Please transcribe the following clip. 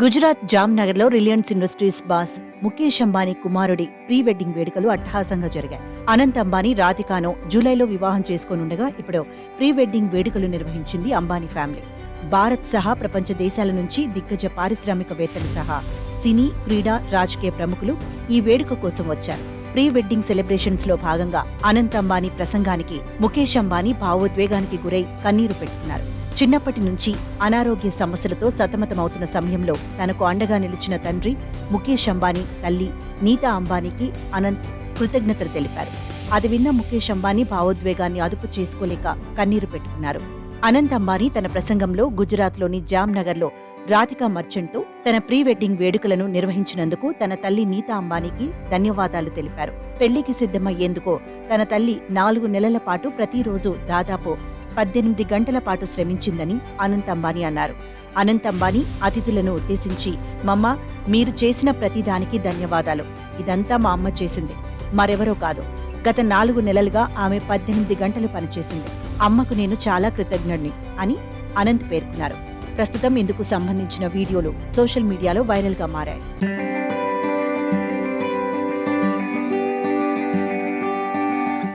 గుజరాత్ జామ్నగర్లో రిలయన్స్ ఇండస్ట్రీస్ బాస్ ముఖేష్ అంబానీ కుమారుడి pre wedding వేడుకలు అట్టహాసంగా జరిగాయి. అనంత్ అంబానీ రాధికాను జూలైలో వివాహం చేసుకోనుండగా ఇప్పుడు ప్రీ వెడ్డింగ్ వేడుకలు నిర్వహించింది అంబానీ ఫ్యామిలీ. భారత్ సహా ప్రపంచ దేశాల నుంచి దిగ్గజ పారిశ్రామికవేత్తలు సహా సినీ, క్రీడా, రాజకీయ ప్రముఖులు ఈ వేడుక కోసం వచ్చారు. ప్రీ వెడ్డింగ్ సెలబ్రేషన్స్ లో భాగంగా అనంత్ అంబానీ ప్రసంగానికి ముఖేష్ అంబానీ భావోద్వేగానికి గురై కన్నీరు పెట్టుకున్నారు. చిన్నప్పటి నుంచి అనారోగ్య సమస్యలతో సతమతమవుతున్న సమయంలో తనకు అండగా నిలిచిన తండ్రి ముఖేష్ అంబానీ, తల్లి నీతా అంబానీకి అనంత్ కృతజ్ఞతలు తెలిపారు. అది విన్న ముఖేష్ అంబానీ భావోద్వేగాన్ని అదుపు చేసుకోలేక కన్నీరు పెట్టుకున్నారు. అనంత్ అంబానీ తన ప్రసంగంలో గుజరాత్లోని జామ్నగర్లో రాధికా మర్చెంట్తో తన ప్రీ వెడ్డింగ్ వేడుకలను నిర్వహించినందుకు తన తల్లి నీతా అంబానీకి ధన్యవాదాలు తెలిపారు. పెళ్లికి సిద్ధమయ్యేందుకు తన తల్లి 4 నెలల పాటు ప్రతిరోజు దాదాపు 18 గంటల పాటు శ్రమించిందని అనంత్ అంబానీ అన్నారు. అనంత్ అంబానీ అతిథులను ఉద్దేశించి, మమ్మ, మీరు చేసిన ప్రతిదానికి ధన్యవాదాలు. ఇదంతా మా అమ్మ చేసింది, మరెవరో కాదు. గత 4 నెలలుగా ఆమె 18 గంటలు పనిచేసింది. అమ్మకు నేను చాలా కృతజ్ఞుడిని అని అనంత్ పేర్కొన్నారు. ప్రస్తుతం ఇందుకు సంబంధించిన వీడియోలు సోషల్ మీడియాలో వైరల్గా మారాయి.